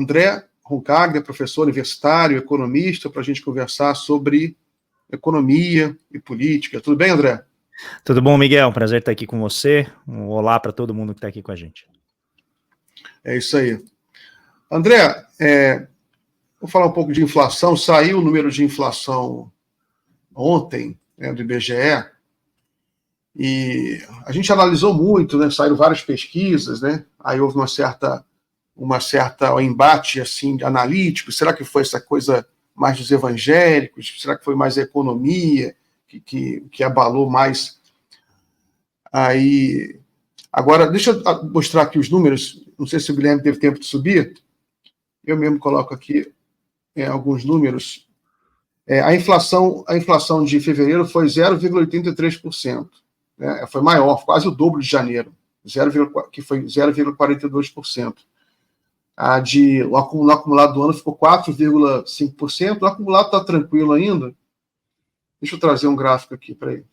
André Roncaglia, professor universitário, economista, para a gente conversar sobre economia e política. Tudo bem, André? Tudo bom, Miguel? Prazer estar aqui com você. Um olá para todo mundo que está aqui com a gente. É isso aí. André, vou falar um pouco de inflação. Saiu o número de inflação ontem, né, do IBGE, e a gente analisou muito, né? Saíram várias pesquisas, né? Aí houve uma certa embate assim analítico. Será que foi essa coisa mais dos evangélicos? Será que foi mais a economia que abalou mais? Aí, agora, deixa eu mostrar aqui os números. Não sei se o Guilherme teve tempo de subir. Eu mesmo coloco aqui alguns números. A inflação de fevereiro foi 0,83%. Né? Foi maior, quase o dobro de janeiro, que foi 0,42%. O acumulado do ano ficou 4,5%. O acumulado está tranquilo ainda. Deixa eu trazer um gráfico aqui para ele.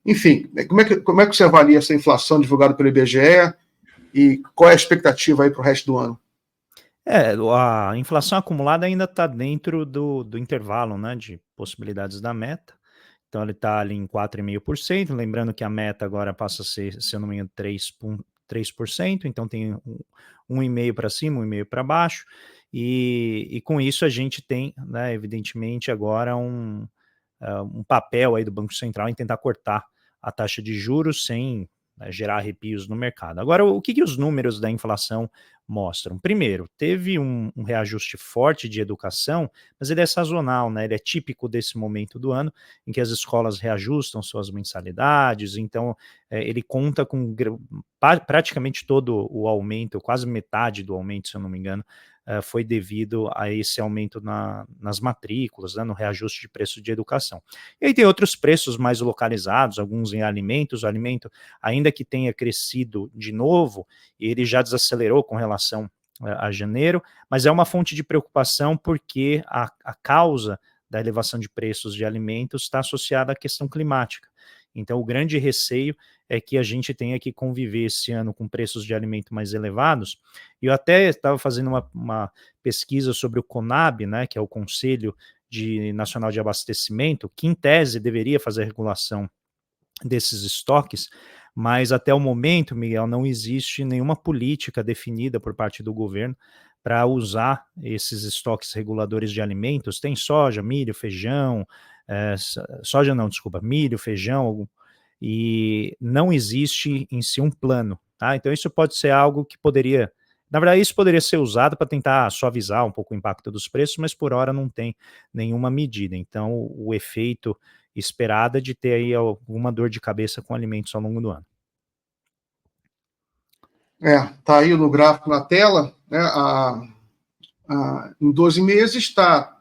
Enfim, como é que você avalia essa inflação divulgada pelo IBGE e qual é a expectativa aí para o resto do ano? A inflação acumulada ainda está dentro do intervalo, né, de possibilidades da meta. Então ele está ali em 4,5%. Lembrando que a meta agora passa a ser, se eu não me engano, 3%. Então tem 1,5% para cima, 1,5% para baixo. E com isso a gente tem, né, evidentemente, agora um papel aí do Banco Central em tentar cortar a taxa de juros sem, né, gerar arrepios no mercado. Agora, o que os números da inflação mostram? Primeiro, teve um reajuste forte de educação, mas ele é sazonal, né? Ele é típico desse momento do ano, em que as escolas reajustam suas mensalidades, então ele conta com praticamente todo o aumento, quase metade do aumento, se eu não me engano, foi devido a esse aumento nas matrículas, né, no reajuste de preço de educação. E aí tem outros preços mais localizados, alguns em alimentos. O alimento, ainda que tenha crescido de novo, ele já desacelerou com relação a janeiro, mas é uma fonte de preocupação porque a causa da elevação de preços de alimentos está associada à questão climática. Então, o grande receio é que a gente tenha que conviver esse ano com preços de alimento mais elevados. Eu até estava fazendo uma pesquisa sobre o CONAB, né, que é o Conselho Nacional de Abastecimento, que em tese deveria fazer a regulação desses estoques, mas até o momento, Miguel, não existe nenhuma política definida por parte do governo para usar esses estoques reguladores de alimentos. Tem soja, milho, feijão, milho, feijão, e não existe em si um plano, tá? Então isso pode ser algo que poderia, na verdade isso poderia ser usado para tentar suavizar um pouco o impacto dos preços, mas por hora não tem nenhuma medida. Então o efeito esperado é de ter aí alguma dor de cabeça com alimentos ao longo do ano. Tá aí no gráfico na tela, né? Em 12 meses está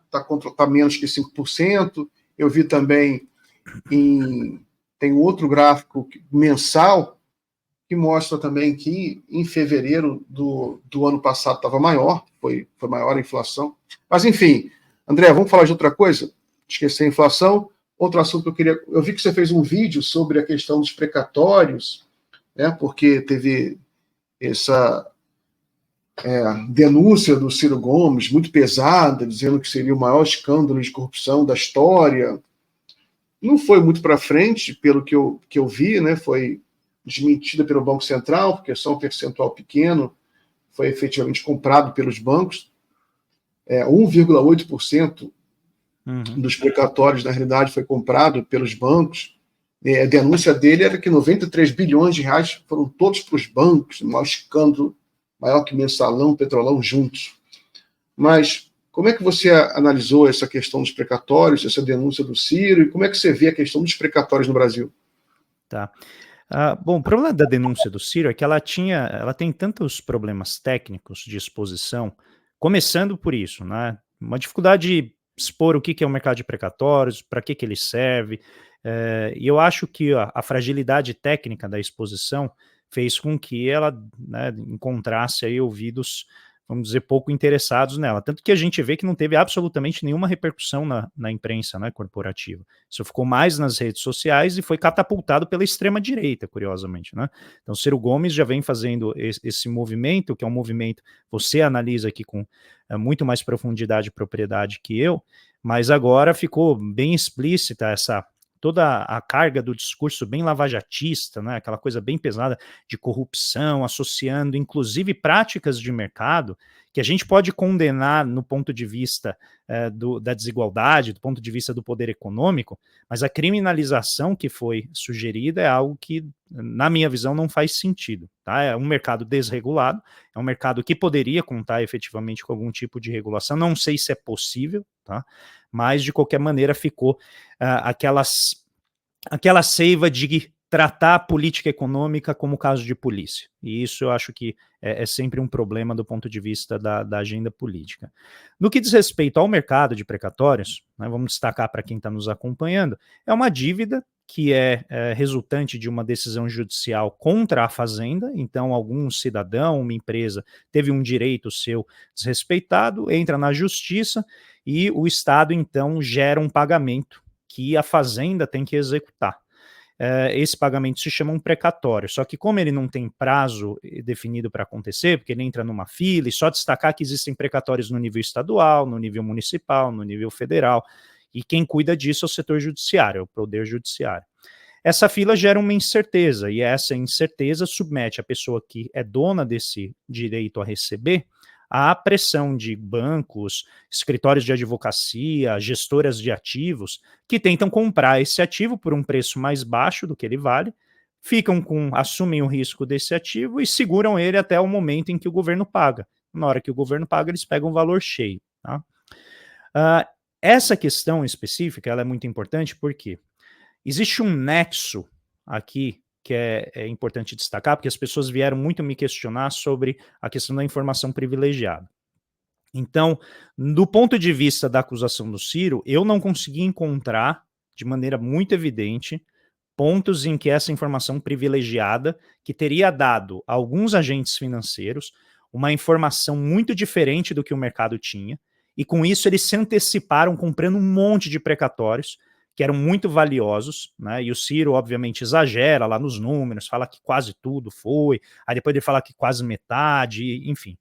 menos que 5%. Eu vi também tem outro gráfico mensal que mostra também que em fevereiro do ano passado estava maior, foi maior a inflação. Mas enfim, André, vamos falar de outra coisa? Esqueci a inflação. Outro assunto que eu vi que você fez um vídeo sobre a questão dos precatórios, né? Porque teve essa denúncia do Ciro Gomes, muito pesada, dizendo que seria o maior escândalo de corrupção da história. Não foi muito para frente, pelo que eu vi, né? Foi desmentida pelo Banco Central, porque é só um percentual pequeno foi efetivamente comprado pelos bancos. 1,8% dos precatórios, na realidade, foi comprado pelos bancos. A denúncia dele era que 93 bilhões de reais foram todos para os bancos, um maior escândalo, maior que Mensalão, Petrolão juntos. Mas como é que você analisou essa questão dos precatórios, essa denúncia do Ciro, e como é que você vê a questão dos precatórios no Brasil? Tá. Bom, o problema da denúncia do Ciro é que ela tem tantos problemas técnicos de exposição, começando por isso, né? Uma dificuldade de expor o que é o mercado de precatórios, para que ele serve, e eu acho que a fragilidade técnica da exposição fez com que ela, né, encontrasse aí ouvidos vamos dizer, pouco interessados nela. Tanto que a gente vê que não teve absolutamente nenhuma repercussão na imprensa, né, corporativa. Isso ficou mais nas redes sociais e foi catapultado pela extrema-direita, curiosamente, né? Então, Ciro Gomes já vem fazendo esse movimento, que é um movimento, você analisa aqui com muito mais profundidade e propriedade que eu, mas agora ficou bem explícita toda a carga do discurso bem lavajatista, né, aquela coisa bem pesada de corrupção, associando inclusive práticas de mercado, que a gente pode condenar no ponto de vista da desigualdade, do ponto de vista do poder econômico, mas a criminalização que foi sugerida é algo que, na minha visão, não faz sentido. Tá? É um mercado desregulado, é um mercado que poderia contar efetivamente com algum tipo de regulação, não sei se é possível, tá? Mas de qualquer maneira ficou aquela seiva de tratar a política econômica como caso de polícia. E isso eu acho que é sempre um problema do ponto de vista da agenda política. No que diz respeito ao mercado de precatórios, né, vamos destacar para quem está nos acompanhando, é uma dívida que é resultante de uma decisão judicial contra a Fazenda, então algum cidadão, uma empresa, teve um direito seu desrespeitado, entra na justiça e o Estado, então, gera um pagamento que a Fazenda tem que executar. Esse pagamento se chama um precatório, só que como ele não tem prazo definido para acontecer, porque ele entra numa fila, e só destacar que existem precatórios no nível estadual, no nível municipal, no nível federal, e quem cuida disso é o setor judiciário, é o poder judiciário. Essa fila gera uma incerteza, e essa incerteza submete a pessoa que é dona desse direito a receber à pressão de bancos, escritórios de advocacia, gestoras de ativos, que tentam comprar esse ativo por um preço mais baixo do que ele vale, assumem o risco desse ativo e seguram ele até o momento em que o governo paga. Na hora que o governo paga, eles pegam o valor cheio. Tá? Essa questão específica ela é muito importante porque existe um nexo aqui que é importante destacar, porque as pessoas vieram muito me questionar sobre a questão da informação privilegiada. Então, do ponto de vista da acusação do Ciro, eu não consegui encontrar, de maneira muito evidente, pontos em que essa informação privilegiada, que teria dado a alguns agentes financeiros uma informação muito diferente do que o mercado tinha, e com isso eles se anteciparam comprando um monte de precatórios, que eram muito valiosos, né? E o Ciro, obviamente, exagera lá nos números, fala que quase tudo foi, aí depois ele fala que quase metade, enfim.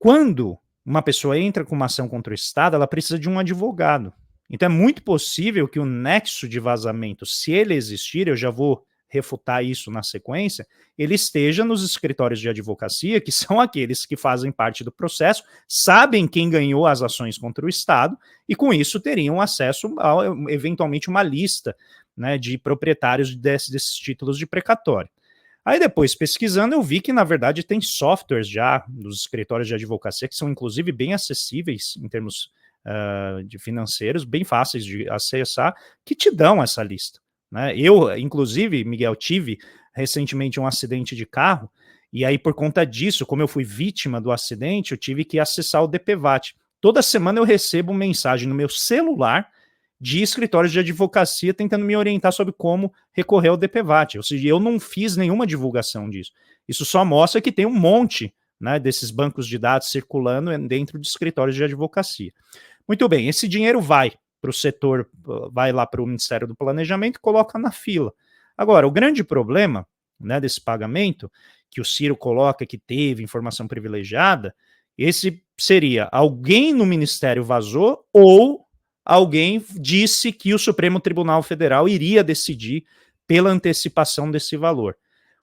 Quando uma pessoa entra com uma ação contra o Estado, ela precisa de um advogado. Então é muito possível que o nexo de vazamento, se ele existir, eu já vou refutar isso na sequência, ele esteja nos escritórios de advocacia, que são aqueles que fazem parte do processo, sabem quem ganhou as ações contra o Estado, e com isso teriam acesso a, eventualmente, uma lista, né, de proprietários desses títulos de precatório. Aí depois, pesquisando, eu vi que, na verdade, tem softwares já dos escritórios de advocacia que são, inclusive, bem acessíveis em termos de financeiros, bem fáceis de acessar, que te dão essa lista. Né? Eu, inclusive, Miguel, tive recentemente um acidente de carro, e aí, por conta disso, como eu fui vítima do acidente, eu tive que acessar o DPVAT. Toda semana eu recebo mensagem no meu celular de escritórios de advocacia tentando me orientar sobre como recorrer ao DPVAT. Ou seja, eu não fiz nenhuma divulgação disso. Isso só mostra que tem um monte, né, desses bancos de dados circulando dentro de escritórios de advocacia. Muito bem, esse dinheiro vai para o setor, vai lá para o Ministério do Planejamento e coloca na fila. Agora, o grande problema, né, desse pagamento, que o Ciro coloca que teve informação privilegiada, esse seria alguém no Ministério vazou ou alguém disse que o Supremo Tribunal Federal iria decidir pela antecipação desse valor.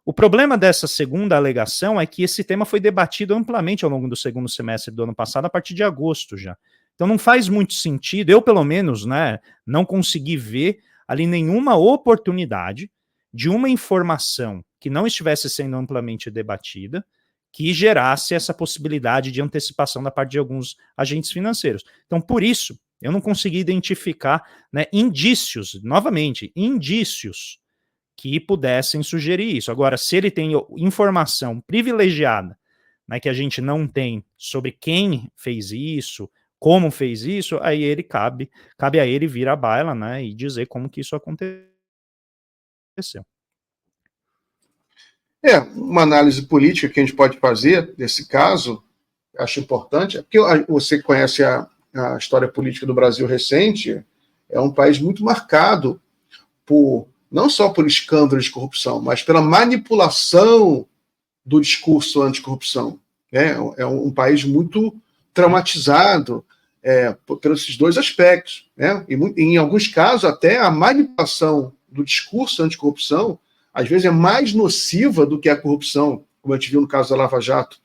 O problema dessa segunda alegação é que esse tema foi debatido amplamente ao longo do segundo semestre do ano passado, a partir de agosto já. Então não faz muito sentido, eu pelo menos, né, não consegui ver ali nenhuma oportunidade de uma informação que não estivesse sendo amplamente debatida, que gerasse essa possibilidade de antecipação da parte de alguns agentes financeiros. Então, por isso, eu não consegui identificar, né, indícios, novamente, indícios que pudessem sugerir isso. Agora, se ele tem informação privilegiada, né, que a gente não tem sobre quem fez isso, como fez isso, aí ele cabe a ele vir à baila, né, e dizer como que isso aconteceu. Uma análise política que a gente pode fazer desse caso acho importante, é porque você conhece a história política do Brasil recente, é um país muito marcado não só por escândalos de corrupção, mas pela manipulação do discurso anticorrupção. É um país muito traumatizado pelos esses dois aspectos. Né? E em alguns casos, até a manipulação do discurso anticorrupção, às vezes, é mais nociva do que a corrupção, como a gente viu no caso da Lava Jato.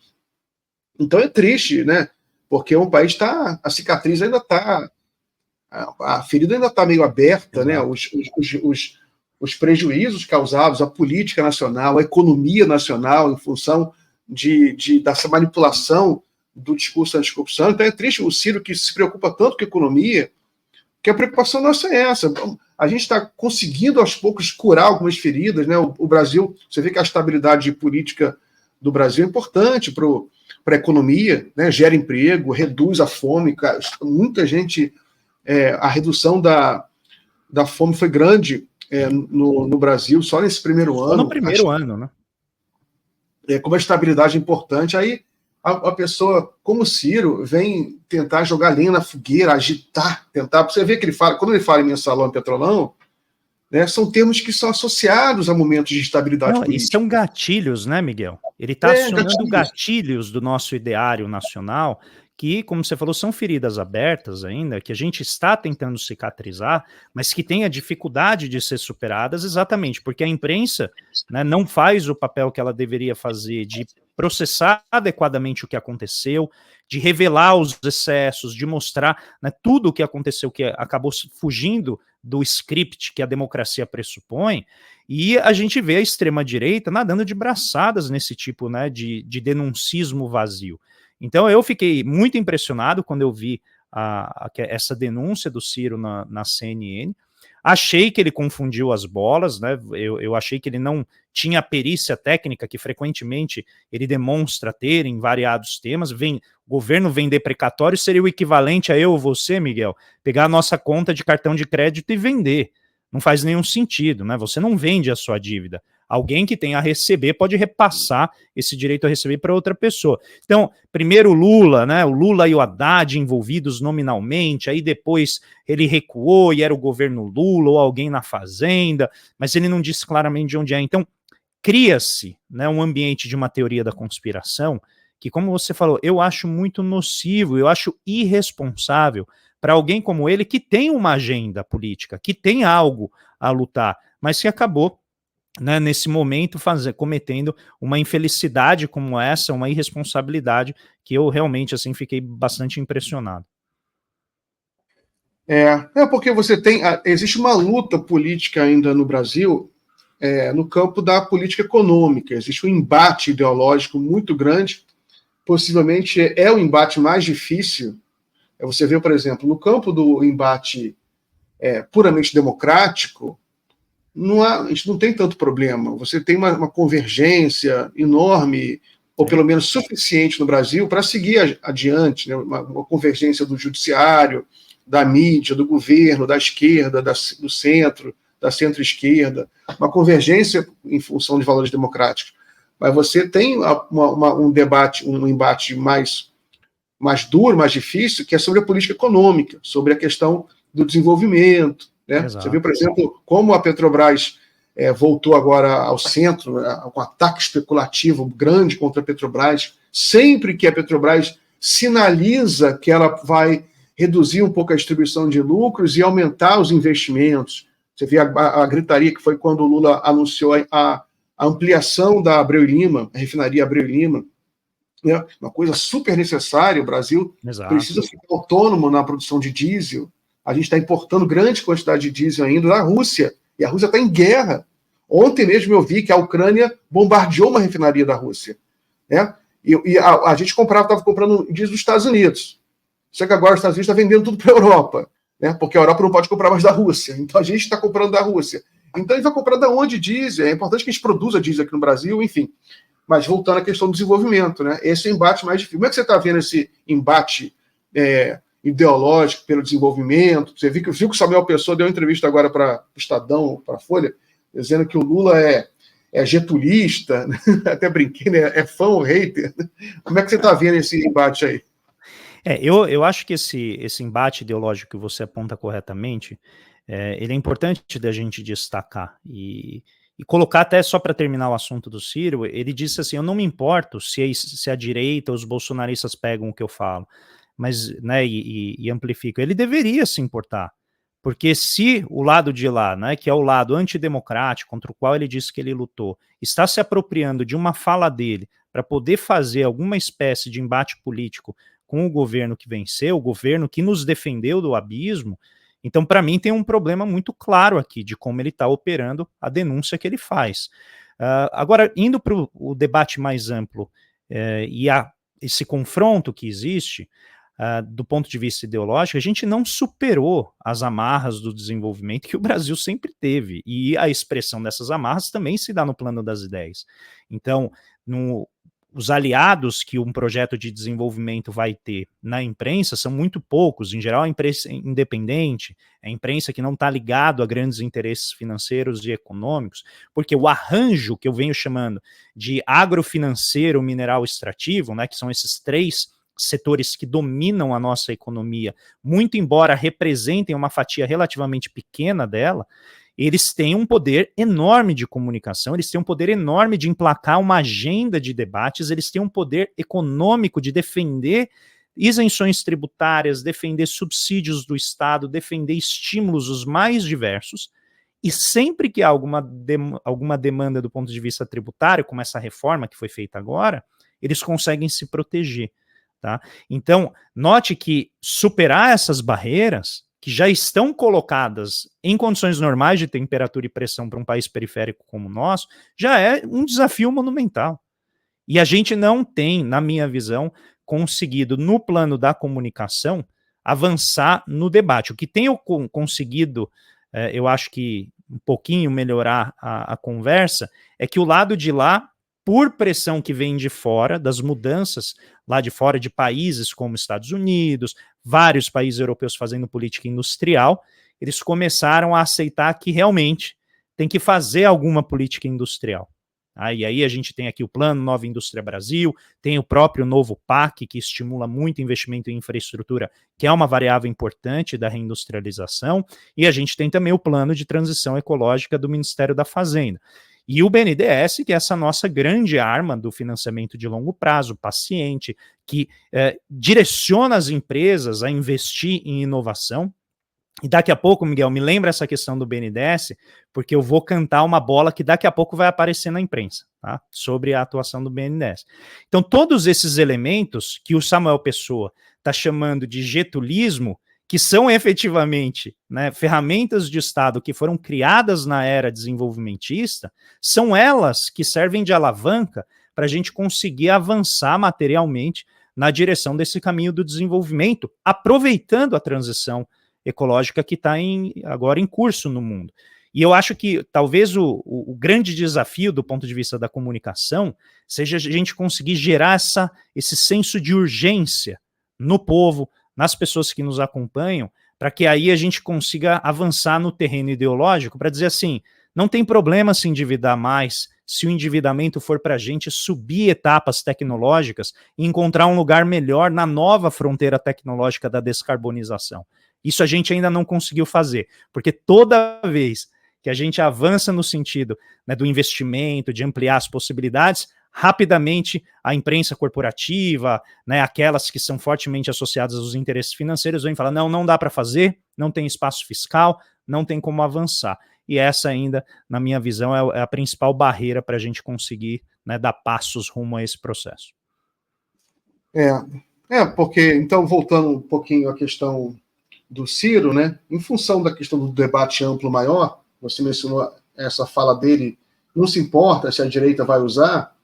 Então é triste, né? Porque um país a cicatriz ainda está, a ferida ainda está meio aberta, né? Os prejuízos causados à política nacional, à economia nacional, em função dessa manipulação do discurso anticorrupção. Então é triste o Ciro, que se preocupa tanto com a economia, que a preocupação nossa é essa. A gente está conseguindo, aos poucos, curar algumas feridas. Né? O Brasil, você vê que a estabilidade política do Brasil é importante para a economia, né? Gera emprego, reduz a fome. Muita gente... a redução da fome foi grande no Brasil, só nesse primeiro ano. Só no primeiro ano, né? Como a estabilidade é importante, aí a pessoa, como o Ciro, vem tentar jogar lenha na fogueira, agitar, tentar... Você vê que quando ele fala em mensalão e petrolão, né, são termos que são associados a momentos de estabilidade política. E são gatilhos, né, Miguel? Ele está acionando gatilhos do nosso ideário nacional, que, como você falou, são feridas abertas ainda, que a gente está tentando cicatrizar, mas que tem a dificuldade de ser superadas exatamente porque a imprensa, né, não faz o papel que ela deveria fazer de processar adequadamente o que aconteceu, de revelar os excessos, de mostrar, né, tudo o que aconteceu, que acabou fugindo do script que a democracia pressupõe, e a gente vê a extrema-direita nadando de braçadas nesse tipo, né, de denuncismo vazio. Então eu fiquei muito impressionado quando eu vi essa denúncia do Ciro na CNN. Achei que ele confundiu as bolas, né? Eu achei que ele não tinha a perícia técnica que frequentemente ele demonstra ter em variados temas. O governo vender precatório seria o equivalente a eu ou você, Miguel, pegar a nossa conta de cartão de crédito e vender. Não faz nenhum sentido, né? Você não vende a sua dívida. Alguém que tem a receber pode repassar esse direito a receber para outra pessoa. Então, primeiro o Lula, né? O Lula e o Haddad envolvidos nominalmente, aí depois ele recuou e era o governo Lula ou alguém na fazenda, mas ele não disse claramente de onde é. Então, cria-se, né, um ambiente de uma teoria da conspiração que, como você falou, eu acho muito nocivo, eu acho irresponsável para alguém como ele que tem uma agenda política, que tem algo a lutar, mas que acabou, né, nesse momento cometendo uma infelicidade como essa, uma irresponsabilidade que eu realmente assim fiquei bastante impressionado. Porque existe uma luta política ainda no Brasil no campo da política econômica, existe um embate ideológico muito grande, possivelmente é o embate mais difícil. Você vê, por exemplo, no campo do embate puramente democrático, a gente não tem tanto problema. Você tem uma convergência enorme, ou pelo menos suficiente no Brasil, para seguir adiante, né? Uma convergência do judiciário, da mídia, do governo, da esquerda, do centro, da centro-esquerda, uma convergência em função de valores democráticos. Mas você tem um embate mais duro, mais difícil, que é sobre a política econômica, sobre a questão do desenvolvimento. Né? Você viu, por exemplo, como a Petrobras voltou agora ao centro, com um ataque especulativo grande contra a Petrobras. Sempre que a Petrobras sinaliza que ela vai reduzir um pouco a distribuição de lucros e aumentar os investimentos. Você vê a gritaria que foi quando o Lula anunciou a ampliação da Abreu e Lima, a refinaria Abreu e Lima, né? Uma coisa super necessária. O Brasil precisa ficar autônomo na produção de diesel. A gente está importando grande quantidade de diesel ainda da Rússia, e a Rússia está em guerra. Ontem mesmo eu vi que a Ucrânia bombardeou uma refinaria da Rússia. Né? E a gente estava comprando diesel dos Estados Unidos. Só que agora os Estados Unidos estão vendendo tudo para a Europa, né? Porque a Europa não pode comprar mais da Rússia. Então a gente está comprando da Rússia. Então a gente vai comprar da onde diesel? É importante que a gente produza diesel aqui no Brasil, enfim. Mas voltando à questão do desenvolvimento, né? Esse é o embate mais difícil. Como é que você está vendo esse embate ideológico pelo desenvolvimento? Você viu que o Samuel Pessoa deu uma entrevista agora para o Estadão, para a Folha, dizendo que o Lula é getulista, né? Até brinquei, né? É fã ou hater? Como é que você está vendo esse embate aí? Eu acho que esse embate ideológico que você aponta corretamente, ele é importante da gente destacar e colocar até só para terminar o assunto do Ciro, ele disse assim, eu não me importo se a direita, os bolsonaristas pegam o que eu falo, mas, né, e amplificam. Ele deveria se importar, porque se o lado de lá, né, que é o lado antidemocrático, contra o qual ele disse que ele lutou, está se apropriando de uma fala dele para poder fazer alguma espécie de embate político com o governo que venceu, o governo que nos defendeu do abismo, então, para mim, tem um problema muito claro aqui de como ele está operando a denúncia que ele faz. Agora, indo para o debate mais amplo e esse confronto que existe, do ponto de vista ideológico, a gente não superou as amarras do desenvolvimento que o Brasil sempre teve, e a expressão dessas amarras também se dá no plano das ideias. Então, os aliados que um projeto de desenvolvimento vai ter na imprensa são muito poucos, em geral a imprensa independente, a imprensa que não está ligado a grandes interesses financeiros e econômicos, porque o arranjo que eu venho chamando de agrofinanceiro mineral extrativo, né, que são esses 3 setores que dominam a nossa economia, muito embora representem uma fatia relativamente pequena dela, eles têm um poder enorme de comunicação, eles têm um poder enorme de emplacar uma agenda de debates, eles têm um poder econômico de defender isenções tributárias, defender subsídios do Estado, defender estímulos os mais diversos, e sempre que há alguma demanda do ponto de vista tributário, como essa reforma que foi feita agora, eles conseguem se proteger. Tá? Então, note que superar essas barreiras que já estão colocadas em condições normais de temperatura e pressão para um país periférico como o nosso, já é um desafio monumental. E a gente não tem, na minha visão, conseguido, no plano da comunicação, avançar no debate. O que tem conseguido, eu acho que um pouquinho melhorar a conversa, é que o lado de lá, por pressão que vem de fora, das mudanças lá de fora de países como Estados Unidos, vários países europeus fazendo política industrial, eles começaram a aceitar que realmente tem que fazer alguma política industrial. E aí a gente tem aqui o Plano Nova Indústria Brasil, tem o próprio novo PAC, que estimula muito investimento em infraestrutura, que é uma variável importante da reindustrialização, e a gente tem também o Plano de Transição Ecológica do Ministério da Fazenda. E o BNDES, que é essa nossa grande arma do financiamento de longo prazo, paciente, que direciona as empresas a investir em inovação. E daqui a pouco, Miguel, me lembra essa questão do BNDES, porque eu vou cantar uma bola que daqui a pouco vai aparecer na imprensa, tá? Sobre a atuação do BNDES. Então, todos esses elementos que o Samuel Pessoa está chamando de getulismo, que são efetivamente, né, ferramentas de Estado que foram criadas na era desenvolvimentista, são elas que servem de alavanca para a gente conseguir avançar materialmente na direção desse caminho do desenvolvimento, aproveitando a transição ecológica que está agora em curso no mundo. E eu acho que talvez o grande desafio do ponto de vista da comunicação seja a gente conseguir gerar esse senso de urgência no povo, nas pessoas que nos acompanham, para que aí a gente consiga avançar no terreno ideológico, para dizer assim, não tem problema se endividar mais, se o endividamento for para a gente subir etapas tecnológicas e encontrar um lugar melhor na nova fronteira tecnológica da descarbonização. Isso a gente ainda não conseguiu fazer, porque toda vez que a gente avança no sentido, né, do investimento, de ampliar as possibilidades, rapidamente a imprensa corporativa, né, aquelas que são fortemente associadas aos interesses financeiros, vêm falar, não dá para fazer, não tem espaço fiscal, não tem como avançar. E essa ainda, na minha visão, é a principal barreira para a gente conseguir, né, dar passos rumo a esse processo. Porque, então, voltando um pouquinho à questão do Ciro, né, em função da questão do debate amplo maior, você mencionou essa fala dele, não se importa se a direita vai usar,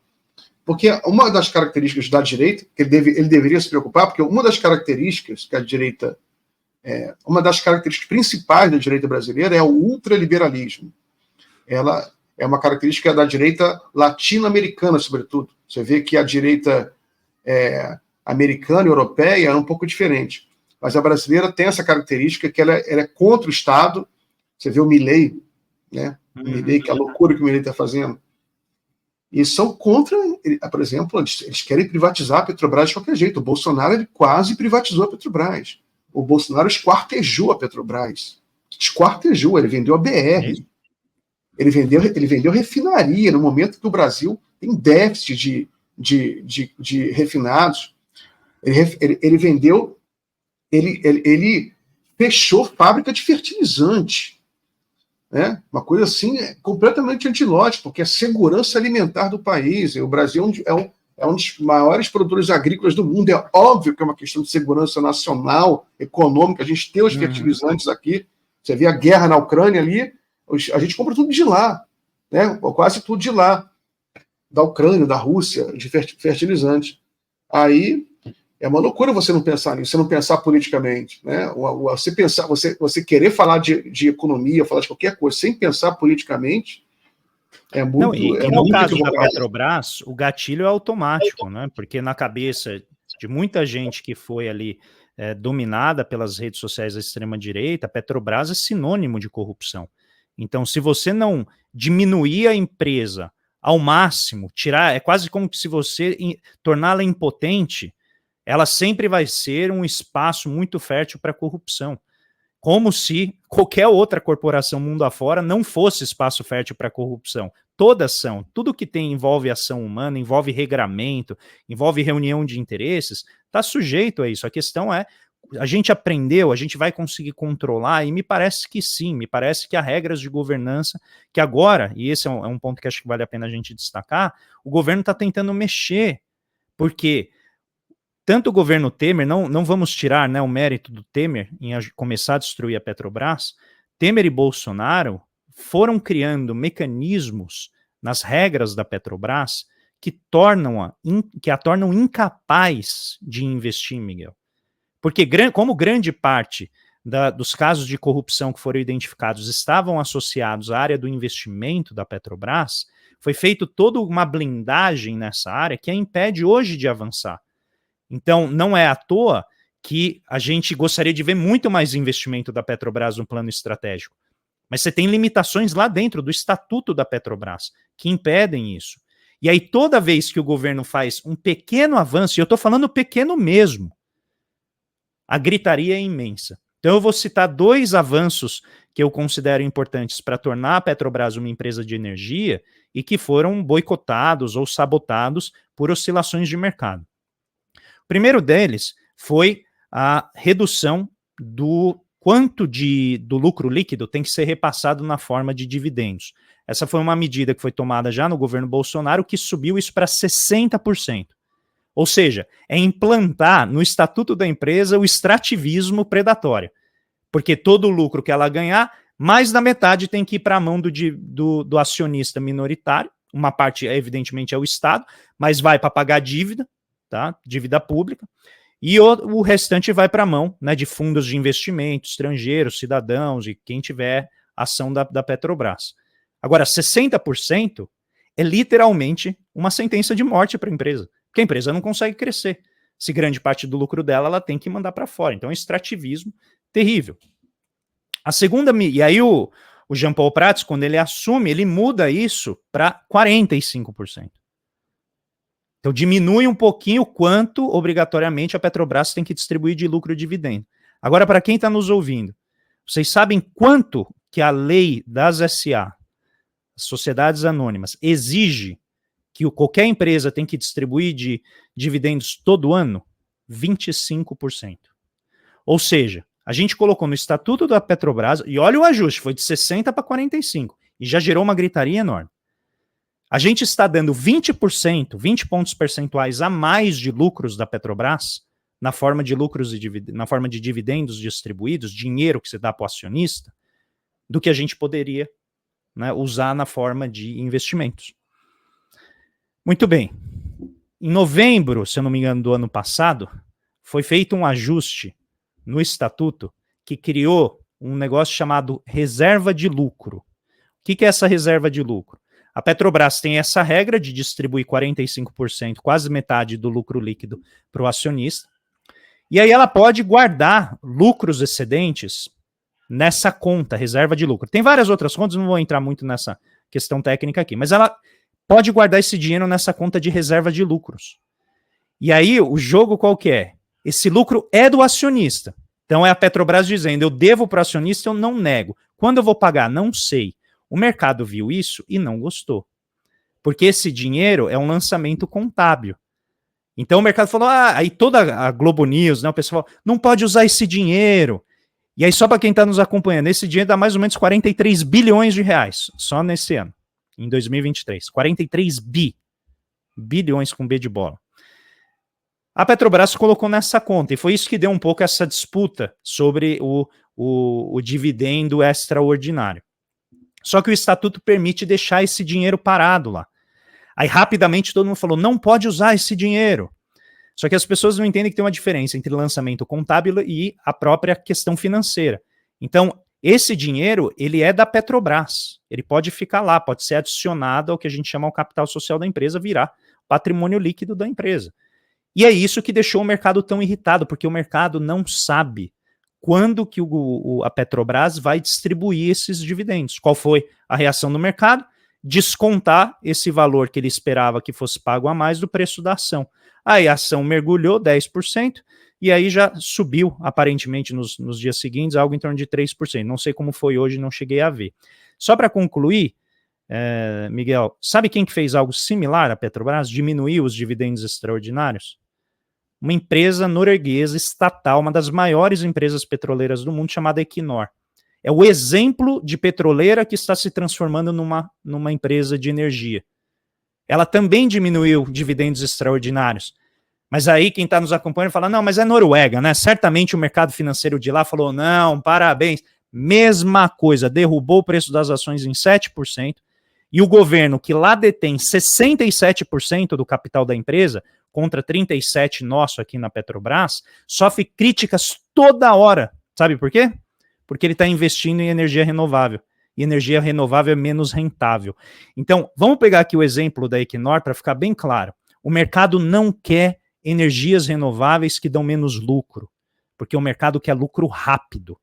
porque uma das características da direita, que ele deveria se preocupar, porque uma das características que a direita, uma das características principais da direita brasileira é o ultraliberalismo. Ela é uma característica da direita latino-americana, sobretudo. Você vê que a direita americana e europeia é um pouco diferente. Mas a brasileira tem essa característica que ela é contra o Estado. Você vê o Milei, né? O Milei, que é a loucura que o Milei está fazendo. e são contra, por exemplo, eles querem privatizar a Petrobras de qualquer jeito. O Bolsonaro ele quase privatizou a Petrobras. O Bolsonaro esquartejou a Petrobras. Esquartejou, ele vendeu a BR. Ele vendeu refinaria no momento que o Brasil tem déficit de refinados. Ele vendeu, ele fechou fábrica de fertilizante. Né? Uma coisa assim completamente antilógica, porque a segurança alimentar do país, o Brasil é um dos maiores produtores agrícolas do mundo, é óbvio que é uma questão de segurança nacional, econômica, a gente tem os fertilizantes aqui, você vê a guerra na Ucrânia ali, a gente compra tudo de lá, né? Quase tudo de lá, da Ucrânia, da Rússia, de fertilizante. Aí é uma loucura você não pensar nisso, você não pensar politicamente, né? Você querer falar de economia, falar de qualquer coisa sem pensar politicamente é muito. Não, e no caso da Petrobras, o gatilho é automático, né? Porque na cabeça de muita gente que foi ali dominada pelas redes sociais da extrema-direita, a Petrobras é sinônimo de corrupção. Então, se você não diminuir a empresa ao máximo, tirar, é quase como se você torná-la impotente, ela sempre vai ser um espaço muito fértil para corrupção. Como se qualquer outra corporação mundo afora não fosse espaço fértil para corrupção. Todas são. Tudo que envolve ação humana, envolve regramento, envolve reunião de interesses, está sujeito a isso. A questão é, a gente aprendeu, a gente vai conseguir controlar, e me parece que sim, me parece que há regras de governança que agora, e esse é um ponto que acho que vale a pena a gente destacar, o governo está tentando mexer, porque tanto o governo Temer, não vamos tirar, né, o mérito do Temer em começar a destruir a Petrobras, Temer e Bolsonaro foram criando mecanismos nas regras da Petrobras que a tornam incapaz de investir, Miguel. Porque como grande parte dos casos de corrupção que foram identificados estavam associados à área do investimento da Petrobras, foi feito toda uma blindagem nessa área que a impede hoje de avançar. Então, não é à toa que a gente gostaria de ver muito mais investimento da Petrobras no plano estratégico. Mas você tem limitações lá dentro do estatuto da Petrobras que impedem isso. E aí, toda vez que o governo faz um pequeno avanço, e eu estou falando pequeno mesmo, a gritaria é imensa. Então, eu vou citar 2 avanços que eu considero importantes para tornar a Petrobras uma empresa de energia e que foram boicotados ou sabotados por oscilações de mercado. O primeiro deles foi a redução do quanto do lucro líquido tem que ser repassado na forma de dividendos. Essa foi uma medida que foi tomada já no governo Bolsonaro, que subiu isso para 60%. Ou seja, é implantar no estatuto da empresa o extrativismo predatório. Porque todo o lucro que ela ganhar, mais da metade tem que ir para a mão do acionista minoritário. Uma parte, evidentemente, é o Estado, mas vai para pagar dívida, tá? Dívida pública. E o restante vai para a mão, né, de fundos de investimento, estrangeiros, cidadãos e quem tiver ação da Petrobras. Agora, 60% é literalmente uma sentença de morte para a empresa. Porque a empresa não consegue crescer. Se grande parte do lucro dela, ela tem que mandar para fora. Então, é um extrativismo terrível. A segunda, e aí o Jean Paul Prats, quando ele assume, ele muda isso para 45%. Então, diminui um pouquinho o quanto, obrigatoriamente, a Petrobras tem que distribuir de lucro e dividendo. Agora, para quem está nos ouvindo, vocês sabem quanto que a lei das SA, as sociedades anônimas, exige que qualquer empresa tem que distribuir de dividendos todo ano? 25%. Ou seja, a gente colocou no estatuto da Petrobras, e olha o ajuste, foi de 60% para 45%, e já gerou uma gritaria enorme. A gente está dando 20%, 20 pontos percentuais a mais de lucros da Petrobras, na forma de lucros na forma de dividendos distribuídos, dinheiro que você dá para o acionista, do que a gente poderia, né, usar na forma de investimentos. Muito bem. Em novembro, se eu não me engano, do ano passado, foi feito um ajuste no estatuto que criou um negócio chamado reserva de lucro. O que é essa reserva de lucro? A Petrobras tem essa regra de distribuir 45%, quase metade do lucro líquido para o acionista, e aí ela pode guardar lucros excedentes nessa conta, reserva de lucro. Tem várias outras contas, não vou entrar muito nessa questão técnica aqui, mas ela pode guardar esse dinheiro nessa conta de reserva de lucros. E aí, o jogo qual que é? Esse lucro é do acionista. Então, é a Petrobras dizendo, eu devo para o acionista, eu não nego. Quando eu vou pagar? Não sei. O mercado viu isso e não gostou. Porque esse dinheiro é um lançamento contábil. Então, o mercado falou, aí toda a Globo News, né, o pessoal falou, não pode usar esse dinheiro. E aí, só para quem está nos acompanhando, esse dinheiro dá mais ou menos 43 bilhões de reais, só nesse ano, em 2023. 43 bilhões com B de bola. A Petrobras colocou nessa conta, e foi isso que deu um pouco essa disputa sobre o dividendo extraordinário. Só que o estatuto permite deixar esse dinheiro parado lá. Aí rapidamente todo mundo falou, não pode usar esse dinheiro. Só que as pessoas não entendem que tem uma diferença entre lançamento contábil e a própria questão financeira. Então, esse dinheiro, ele é da Petrobras. Ele pode ficar lá, pode ser adicionado ao que a gente chama o capital social da empresa, virar patrimônio líquido da empresa. E é isso que deixou o mercado tão irritado, porque o mercado não sabe quando que a Petrobras vai distribuir esses dividendos. Qual foi a reação do mercado? Descontar esse valor que ele esperava que fosse pago a mais do preço da ação. Aí a ação mergulhou 10%, e aí já subiu, aparentemente, nos dias seguintes, algo em torno de 3%. Não sei como foi hoje, não cheguei a ver. Só para concluir, Miguel, sabe quem que fez algo similar à Petrobras? Diminuiu os dividendos extraordinários? Uma empresa norueguesa estatal, uma das maiores empresas petroleiras do mundo, chamada Equinor. É o exemplo de petroleira que está se transformando numa empresa de energia. Ela também diminuiu dividendos extraordinários. Mas aí quem está nos acompanhando fala, não, mas é Noruega, né? Certamente o mercado financeiro de lá falou, não, parabéns. Mesma coisa, derrubou o preço das ações em 7%, e o governo, que lá detém 67% do capital da empresa, contra 37% nosso aqui na Petrobras, sofre críticas toda hora. Sabe por quê? Porque ele está investindo em energia renovável. E energia renovável é menos rentável. Então, vamos pegar aqui o exemplo da Equinor para ficar bem claro. O mercado não quer energias renováveis que dão menos lucro, porque o mercado quer lucro rápido.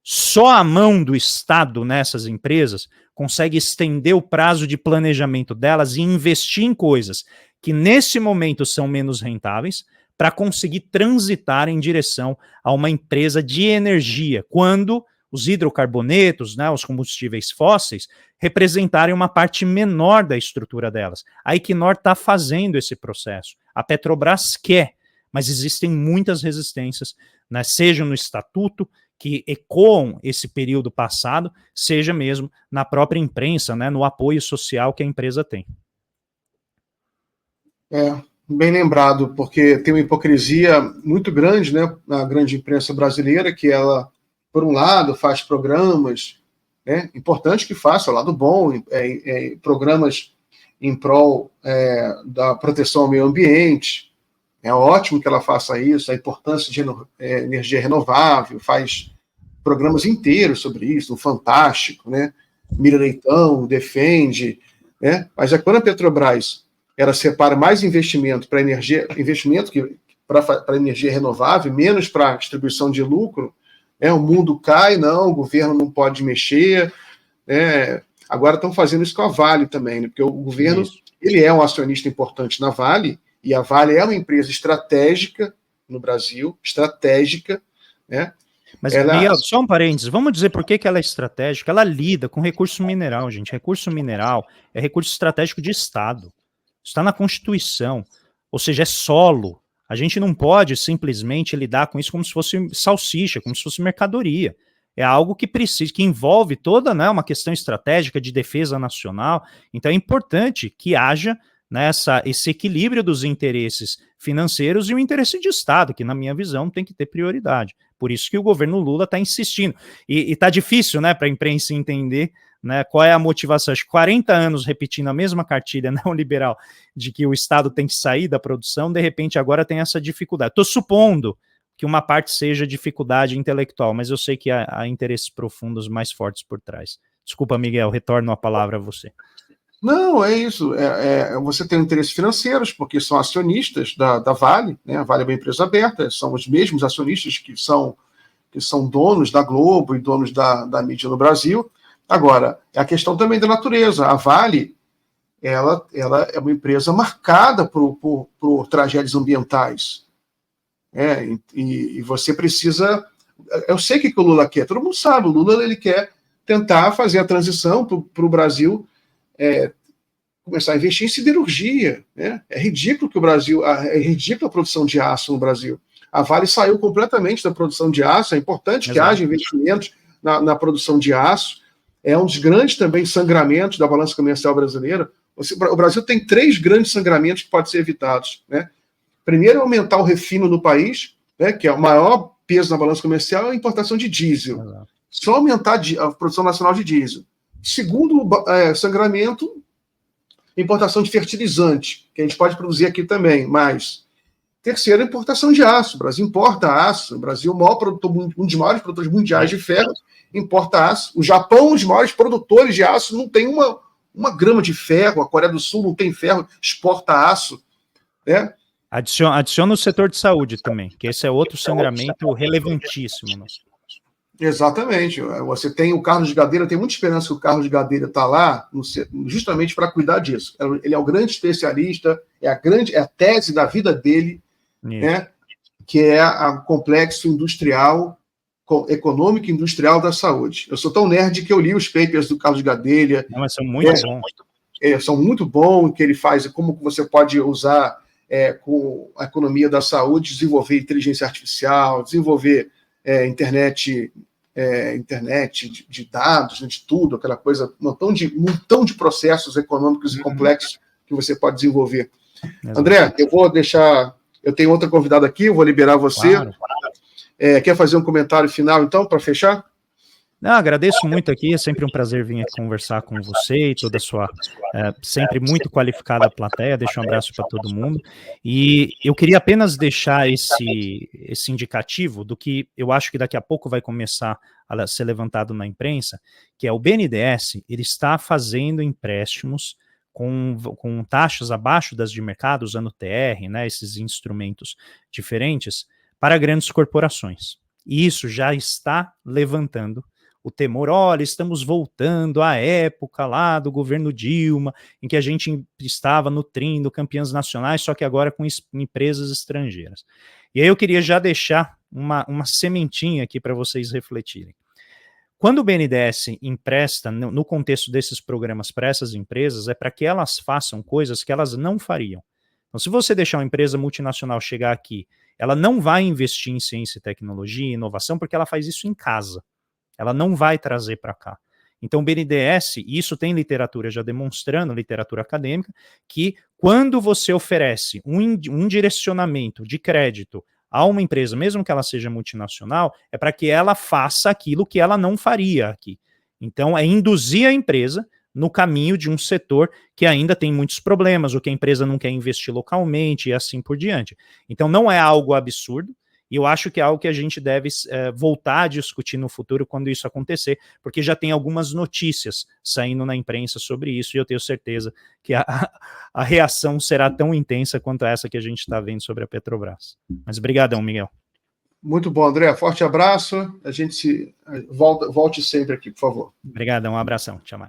Só a mão do Estado nessas empresas consegue estender o prazo de planejamento delas e investir em coisas que nesse momento são menos rentáveis para conseguir transitar em direção a uma empresa de energia, quando os hidrocarbonetos, né, os combustíveis fósseis, representarem uma parte menor da estrutura delas. A Equinor está fazendo esse processo. A Petrobras quer, mas existem muitas resistências, né, seja no estatuto, que ecoam esse período passado, seja mesmo na própria imprensa, né, no apoio social que a empresa tem. Bem lembrado, porque tem uma hipocrisia muito grande, né, na grande imprensa brasileira, que ela, por um lado, faz programas, né, importante que faça, o lado bom, programas em prol da proteção ao meio ambiente. É ótimo que ela faça isso, a importância de energia renovável, faz programas inteiros sobre isso, um Fantástico, né? Mira Leitão defende, né? Mas quando a Petrobras ela separa mais investimento para energia, para energia renovável, menos para distribuição de lucro, o mundo cai, não, o governo não pode mexer. Agora estão fazendo isso com a Vale também, né? Porque o governo ele é um acionista importante na Vale, e a Vale é uma empresa estratégica no Brasil, estratégica, né? Mas, Miguel, só um parênteses, vamos dizer por que ela é estratégica. Ela lida com recurso mineral, gente. Recurso mineral é recurso estratégico de Estado. Está na Constituição, ou seja, é solo. A gente não pode simplesmente lidar com isso como se fosse salsicha, como se fosse mercadoria. É algo que precisa, que envolve toda, né, uma questão estratégica de defesa nacional. Então é importante que haja, né, esse equilíbrio dos interesses financeiros e o interesse de Estado, que na minha visão tem que ter prioridade. Por isso que o governo Lula está insistindo. E está difícil, né, para a imprensa entender, né, qual é a motivação. Acho que 40 anos repetindo a mesma cartilha neoliberal de que o Estado tem que sair da produção, de repente agora tem essa dificuldade. Estou supondo que uma parte seja dificuldade intelectual, mas eu sei que há interesses profundos mais fortes por trás. Desculpa, Miguel, retorno a palavra a você. Não, é isso. Você tem interesses financeiros, porque são acionistas da Vale, né? A Vale é uma empresa aberta, são os mesmos acionistas que são donos da Globo e donos da mídia no Brasil. Agora, é a questão também da natureza. A Vale, ela é uma empresa marcada por tragédias ambientais. E você precisa... Eu sei o que o Lula quer, todo mundo sabe, o Lula ele quer tentar fazer a transição para o Brasil começar a investir em siderurgia. Né? É ridículo que o Brasil... É ridícula a produção de aço no Brasil. A Vale saiu completamente da produção de aço, é importante que haja investimentos na produção de aço, é um dos grandes também sangramentos da balança comercial brasileira. O Brasil tem 3 grandes sangramentos que podem ser evitados. Né? Primeiro, aumentar o refino no país, né, que é o maior peso na balança comercial, é a importação de diesel. Só aumentar a produção nacional de diesel. Segundo sangramento, importação de fertilizante, que a gente pode produzir aqui também, mas... Terceiro, importação de aço. O Brasil importa aço. O Brasil é o maior produtor, um dos maiores produtores mundiais de ferro, importa aço. O Japão, um dos maiores produtores de aço, não tem uma grama de ferro. A Coreia do Sul não tem ferro, exporta aço. Né? Adiciona o setor de saúde também, que esse é outro sangramento relevantíssimo. Né? Exatamente. Você tem o Carlos Gadelha, tem muita esperança que o Carlos Gadelha está lá justamente para cuidar disso. Ele é o grande especialista, é a tese da vida dele, né, que é o complexo industrial, econômico e industrial da saúde. Eu sou tão nerd que eu li os papers do Carlos Gadelha. Não, mas são muito bons. São muito bons, que ele faz, como você pode usar com a economia da saúde, desenvolver inteligência artificial, desenvolver internet de dados, né, de tudo, aquela coisa, um montão de processos econômicos e complexos que você pode desenvolver. Exato. André, eu tenho outra convidada aqui, eu vou liberar você. Claro. Quer fazer um comentário final, então, para fechar? Não, agradeço muito aqui, é sempre um prazer vir aqui conversar com você e toda a sua sempre muito qualificada plateia. Deixo um abraço para todo mundo. E eu queria apenas deixar esse indicativo do que eu acho que daqui a pouco vai começar a ser levantado na imprensa, que é o BNDES, ele está fazendo empréstimos com taxas abaixo das de mercado, usando TR, né, esses instrumentos diferentes, para grandes corporações. E isso já está levantando o temor, olha, estamos voltando à época lá do governo Dilma, em que a gente estava nutrindo campeãs nacionais, só que agora com empresas estrangeiras. E aí eu queria já deixar uma sementinha aqui para vocês refletirem. Quando o BNDES empresta, no contexto desses programas para essas empresas, é para que elas façam coisas que elas não fariam. Então, se você deixar uma empresa multinacional chegar aqui, ela não vai investir em ciência e tecnologia e inovação porque ela faz isso em casa. Ela não vai trazer para cá. Então, o BNDES, e isso tem literatura já demonstrando, literatura acadêmica, que quando você oferece um direcionamento de crédito a uma empresa, mesmo que ela seja multinacional, é para que ela faça aquilo que ela não faria aqui. Então, é induzir a empresa no caminho de um setor que ainda tem muitos problemas, ou que a empresa não quer investir localmente e assim por diante. Então, não é algo absurdo, e eu acho que é algo que a gente deve voltar a discutir no futuro quando isso acontecer, porque já tem algumas notícias saindo na imprensa sobre isso, e eu tenho certeza que a reação será tão intensa quanto essa que a gente está vendo sobre a Petrobras. Mas brigadão, Miguel. Muito bom, André. Forte abraço. A gente volte sempre aqui, por favor. Obrigadão, um abração. Tchau.